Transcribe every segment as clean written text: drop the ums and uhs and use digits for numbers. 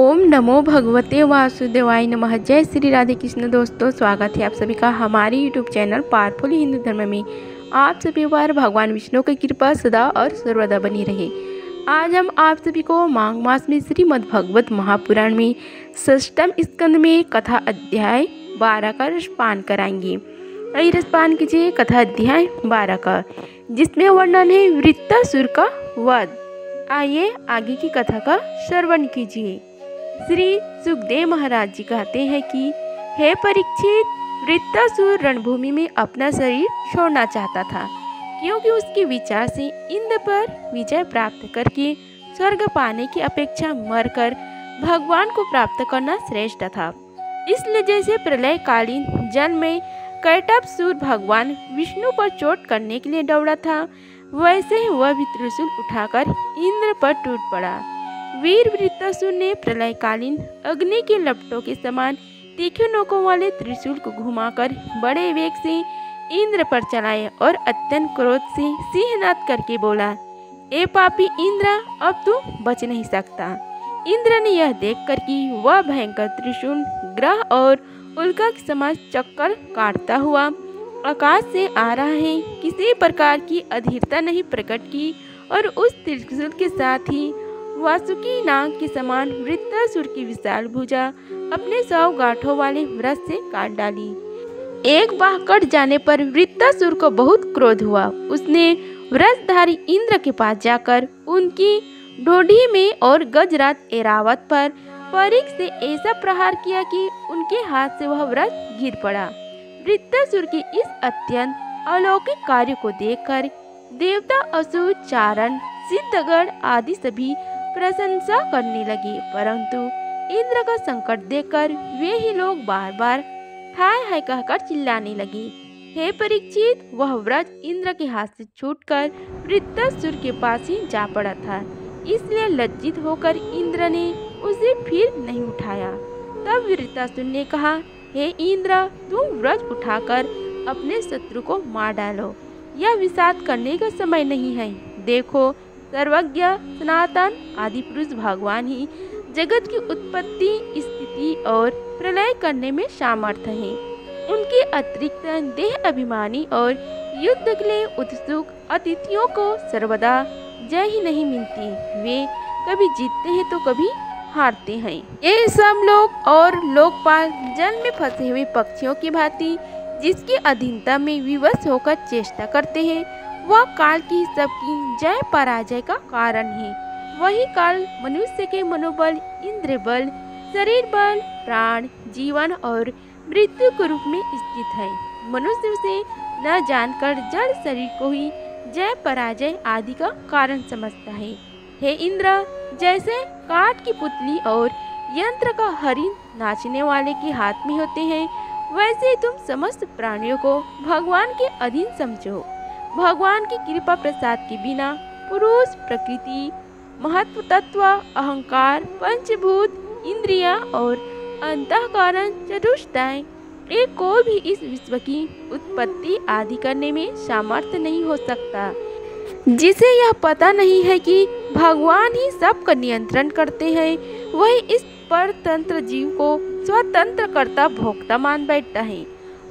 ओम नमो भगवते वासुदेवाय नमः। जय श्री राधे कृष्ण। दोस्तों, स्वागत है आप सभी का हमारे यूट्यूब चैनल पावरफुल हिंदू धर्म में। आप सभी पर भगवान विष्णु की कृपा सदा और सर्वदा बनी रहे। आज हम आप सभी को माघ मास में श्रीमद् भागवत महापुराण में षष्ठम स्कंद में कथा अध्याय 12 का रसपान कराएंगे। आइए रसपान कीजिए कथा अध्याय 12 का, जिसमें वर्णन है वृत्तासुर का वध। आइए आगे की कथा का श्रवण कीजिए। श्री सुखदेव महाराज जी कहते हैं कि हे परीक्षित, वृत्तासुर रणभूमि में अपना शरीर छोड़ना चाहता था, क्योंकि उसके विचार से इंद्र पर विजय प्राप्त करके स्वर्ग पाने की अपेक्षा मरकर भगवान को प्राप्त करना श्रेष्ठ था। इसलिए जैसे प्रलयकालीन जल में कैटभासुर भगवान विष्णु पर चोट करने के लिए दौड़ा था, वैसे वह भी त्रिशूल उठाकर इंद्र पर टूट पड़ा। वीर वृत्तासुर ने प्रलयकालीन अग्नि के लपटों के समान तीखे नोकों वाले त्रिशूल को घुमाकर बड़े वेग से इंद्र पर चलाया और अत्यंत क्रोध से सिंहनाद करके बोला, ए पापी इंद्र, अब तू बच नहीं सकता। इंद्र ने यह देखकर कि वह भयंकर त्रिशूल ग्रह और उल्का के समान चक्कर काटता हुआ आकाश से आ रहा है, किसी प्रकार की अधीरता नहीं प्रकट की और उस त्रिशूल के साथ ही वासुकी नाग के समान वृत्तासुर की विशाल भुजा अपने 100 गांठों वाले वृक्ष से काट डाली। एक बाह कट जाने पर वृत्तासुर को बहुत क्रोध हुआ। उसने वृषधारी इंद्र के पास जाकर उनकी ढोढ़ी में और गजराज एरावत पर परिघ से ऐसा प्रहार किया कि उनके हाथ से वह वृक्ष गिर पड़ा। वृत्तासुर के इस अत्यंत अलौकिक कार्य को देखकर देवता, असुर, चारण, सिद्धगण आदि सभी प्रशंसा करने लगे, परंतु इंद्र का संकट देखकर वे ही लोग बार बार हाय हाय कहकर चिल्लाने लगे। हे परीक्षित, वह वृक्ष इंद्र के हाथ से छूटकर वृत्तासुर के पास ही जा पड़ा था, इसलिए लज्जित होकर इंद्र ने उसे फिर नहीं उठाया। तब वृत्तासुर ने कहा, हे इंद्र, तुम वृक्ष उठाकर अपने शत्रु को मार डालो। यह विषाद करने का समय नहीं है। देखो, सर्वज्ञ सनातन आदि पुरुष भगवान ही जगत की उत्पत्ति, स्थिति और प्रलय करने में सामर्थ्य हैं। उनके अतिरिक्त देह अभिमानी और युद्ध के लिए उत्सुक अतिथियों को सर्वदा जय ही नहीं मिलती। वे कभी जीतते हैं तो कभी हारते हैं। ये सब लोग और लोकपाल जल में फंसे हुए पक्षियों की भांति जिसकी अधीनता में विवश होकर चेष्टा करते हैं, वह काल की सबकी जय पराजय का कारण है। वही काल मनुष्य के मनोबल, इंद्रिय बल, शरीर बल, प्राण, जीवन और मृत्यु के रूप में स्थित है। मनुष्य उसे न जानकर जड़ शरीर को ही जय पराजय आदि का कारण समझता है। हे इंद्र, जैसे काठ की पुतली और यंत्र का हरिण नाचने वाले के हाथ में होते हैं, वैसे तुम समस्त प्राणियों को भगवान के अधीन समझो। भगवान की कृपा प्रसाद के बिना पुरुष, प्रकृति, महत्व तत्व, अहंकार, पंचभूत, इंद्रिया और अंतःकरण चतुष्टय एक कोई भी इस विश्व की उत्पत्ति आदि करने में सामर्थ्य नहीं हो सकता। जिसे यह पता नहीं है कि भगवान ही सबका नियंत्रण करते हैं, वही इस परतंत्र जीव को स्वतंत्र करता भोक्ता मान बैठता है।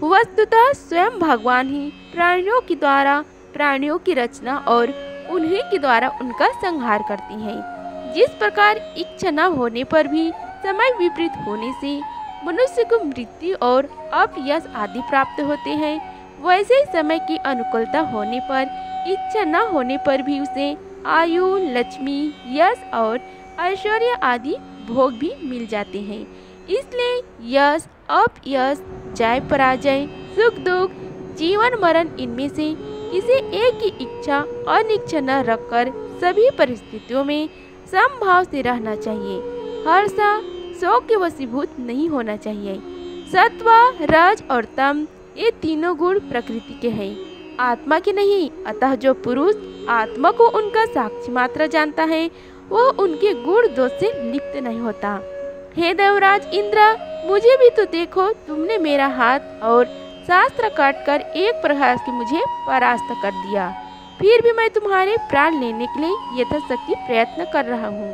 वस्तुतः स्वयं भगवान ही प्राणियों के द्वारा प्राणियों की रचना और उन्हीं के द्वारा उनका संहार करती हैं। जिस प्रकार इच्छा न होने पर भी समय विपरीत होने से मनुष्य को मृत्यु और अपयश आदि प्राप्त होते हैं, वैसे ही समय की अनुकूलता होने पर, इच्छा न होने पर भी उसे आयु, लक्ष्मी, यश और ऐश्वर्य आदि भोग भी मिल जाते हैं। इसलिए यश, अपयश, जय पराजय, सुख दुख, जीवन मरण, इनमें से किसी एक की इच्छा अनिच्छा न रखकर सभी परिस्थितियों में समभाव से रहना चाहिए। हर्षा, शोक के वशीभूत नहीं होना चाहिए। सत्व, रज और तम ये तीनों गुण प्रकृति के हैं, आत्मा के नहीं। अतः जो पुरुष आत्मा को उनका साक्षी मात्र जानता है, वह उनके गुण दोष से लिप्त नहीं होता। हे देवराज इंद्र, मुझे भी तो देखो, तुमने मेरा हाथ और शास्त्र काटकर एक प्रहार से मुझे परास्त कर दिया। फिर भी मैं तुम्हारे प्राण लेने के लिए यथाशक्ति प्रयत्न कर रहा हूँ।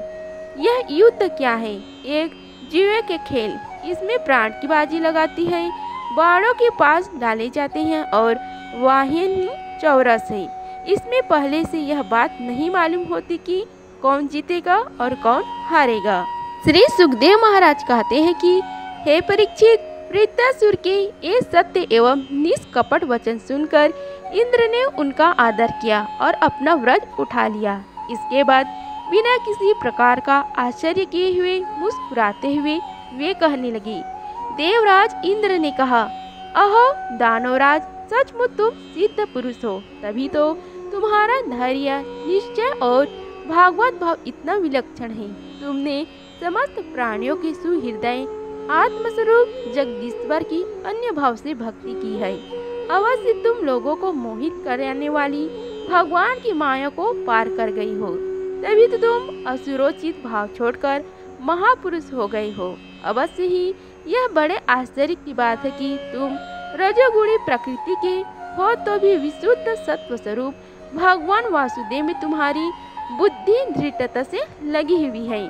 यह युद्ध क्या है? एक जुए के खेल। इसमें प्राण की बाजी लगाती है, बाणों के पास डाले जाते हैं और वाहिनी चौरस है। इसमें पहले से यह बात नहीं मालूम होती कि कौन जीतेगा और कौन हारेगा। श्री सुखदेव महाराज कहते हैं कि हे परीक्षित, वृत्तासुर के ये सत्य एवं निष्कपट वचन सुनकर इंद्र ने उनका आदर किया और अपना व्रत उठा लिया। इसके बाद बिना किसी प्रकार का आश्चर्य किए हुए मुस्कुराते हुए वे कहने लगे। देवराज इंद्र ने कहा, अहो दानवराज, सचमुच तुम सिद्ध पुरुष हो, तभी तो तुम्हारा धैर्य, निश्चय और भागवत भाव इतना विलक्षण है। तुमने समस्त प्राणियों के सुहृदय आत्मस्वरूप जगदीश्वर की अन्य भाव से भक्ति की है। अवश्य तुम लोगों को मोहित करने वाली भगवान की माया को पार कर गई हो, तभी तो तुम असुरोचित भाव छोड़कर महापुरुष हो गए हो। अवश्य ही यह बड़े आश्चर्य की बात है कि तुम रजोगुणी प्रकृति के हो तो भी विशुद्ध सत्व स्वरूप भगवान वासुदेव में तुम्हारी बुद्धि दृढ़ता से लगी हुई है।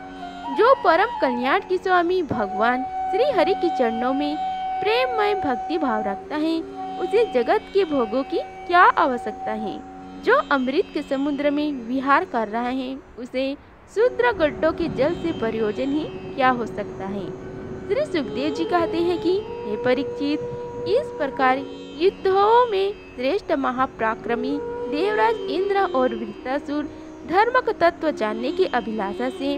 जो परम कल्याण के स्वामी भगवान श्री हरि के चरणों में प्रेममय भक्ति भाव रखता है, उसे जगत के भोगों की क्या आवश्यकता है। जो अमृत के समुद्र में विहार कर रहा है, उसे शूद्र गड्ढों के जल से प्रयोजन ही क्या हो सकता है। श्री सुखदेव जी कहते हैं कि हे परीक्षित, इस प्रकार युद्धों में श्रेष्ठ महापराक्रमी देवराज इंद्र और वृत्तासुर धर्म का तत्व जानने की अभिलाषा से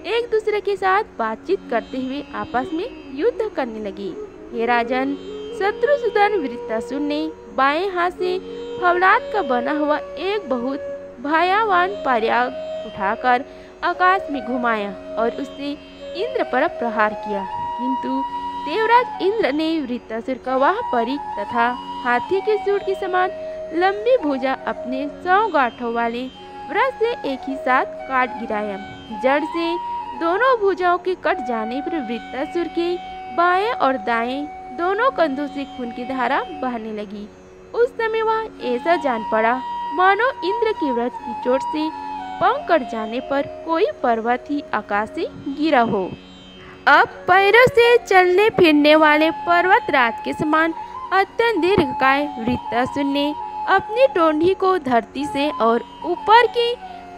एक दूसरे के साथ बातचीत करते हुए आपस में युद्ध करने लगे। हे राजन, शत्रुसूदन वृत्तासुर ने बाएं हाथ से फौलाद का बना हुआ एक बहुत भयावान पराग उठाकर आकाश में घुमाया और उससे इंद्र पर प्रहार किया, किंतु देवराज इंद्र ने वृत्तासुर का वह परिघ तथा हाथी के सूंड के समान लंबी भुजा अपने 100 गांठों वाले वृक्ष से एक ही साथ काट गिराया। जड़ से दोनों भुजाओं के कट जाने पर वृत्तासुर के बाएं और दाएं दोनों कंधों से खून की धारा बहने लगी। उस समय वह ऐसा जान पड़ा मानो इंद्र के वृक्ष की चोट से पंख कट जाने पर कोई पर्वत ही आकाश से गिरा हो। अब पैरों से चलने फिरने वाले पर्वतराज के समान अत्यंत दीर्घकाय वृत्तासुर ने अपनी टोंडी को धरती से और ऊपर की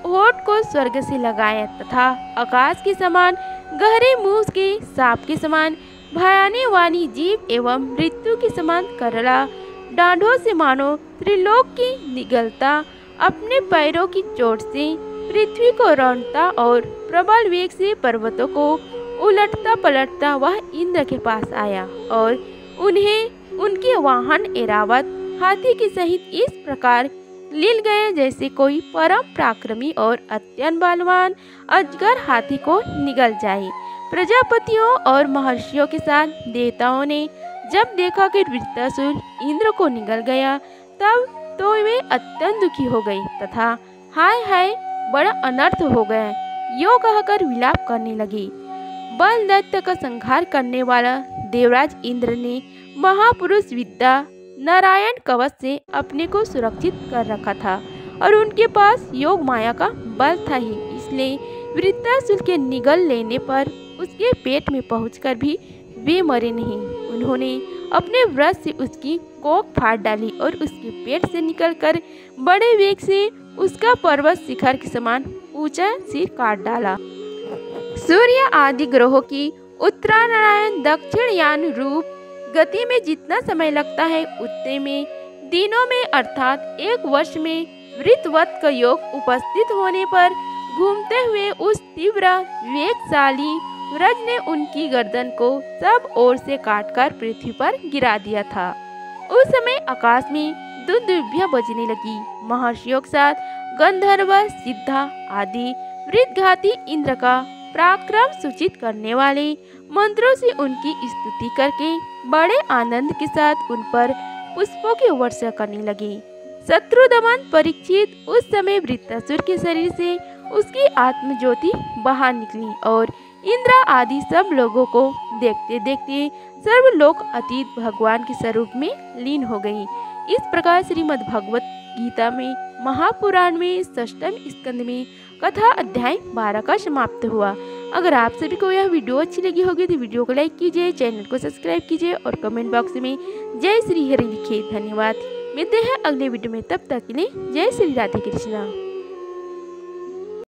होठ को स्वर्ग से लगाया तथा आकाश के समान गहरे मुंह के सांप के समान भयाने वाली जीव एवं मृत्यु के समान करला डांडों से मानो त्रिलोक की निगलता अपने पैरों की चोट से पृथ्वी को रौंदता और प्रबल वेग से पर्वतों को उलटता पलटता वह इंद्र के पास आया और उन्हें उनके वाहन एरावत हाथी के सहित इस प्रकार लील गए जैसे कोई परम पराक्रमी और अत्यंत बलवान अजगर हाथी को निगल जाए। प्रजापतियों और महर्षियों के साथ देवताओं ने जब देखा कि वृत्तासुर इंद्र को निगल गया, तब तो वे अत्यंत दुखी हो गए तथा हाय हाय बड़ा अनर्थ हो गया यो कहकर विलाप करने लगे। बल दैत्य का संहार करने वाला देवराज इंद्र ने महापुरुष विद्या नारायण कवच से अपने को सुरक्षित कर रखा था और उनके पास योग माया का बल था ही, इसलिए वृत्तासुर के निगल लेने पर उसके पेट में पहुंचकर भी वे मरे नहीं। उन्होंने अपने व्रत से उसकी कोख फाड़ डाली और उसके पेट से निकलकर बड़े वेग से उसका पर्वत शिखर के समान ऊंचा सिर काट डाला। सूर्य आदि ग्रहों की उत्तरायण दक्षिणयान रूप गति में जितना समय लगता है, उतने में दिनों में अर्थात एक वर्ष में वृत्रवत का योग उपस्थित होने पर घूमते हुए उस तीव्र वेगशाली व्रज ने उनकी गर्दन को सब ओर से काटकर पृथ्वी पर गिरा दिया था। उस समय आकाश में दुंदुभियां बजने लगी। महर्षियों के साथ गंधर्व, सिद्धा आदि वृद्धघाती इंद्र का पराक्रम सूचित करने वाले मंत्रों से उनकी स्तुति करके बड़े आनंद के साथ उन पर पुष्पों की वर्षा करने लगे। शत्रुदमन परीक्षित उस समय वृत्तासुर के शरीर से उसकी आत्मज्योति बाहर निकली और इंद्र आदि सब लोगों को देखते देखते सर्वलोक अतीत भगवान के स्वरूप में लीन हो गई। इस प्रकार श्रीमद् भगवत गीता में महापुराण में 6वें स्कंद में कथा अध्याय 12 का समाप्त हुआ। अगर आप सभी को यह वीडियो अच्छी लगी होगी तो वीडियो को लाइक कीजिए, चैनल को सब्सक्राइब कीजिए और कमेंट बॉक्स में जय श्री हरि लिखिए। धन्यवाद। मिलते हैं अगले वीडियो में, तब तक के लिए जय श्री राधे कृष्णा।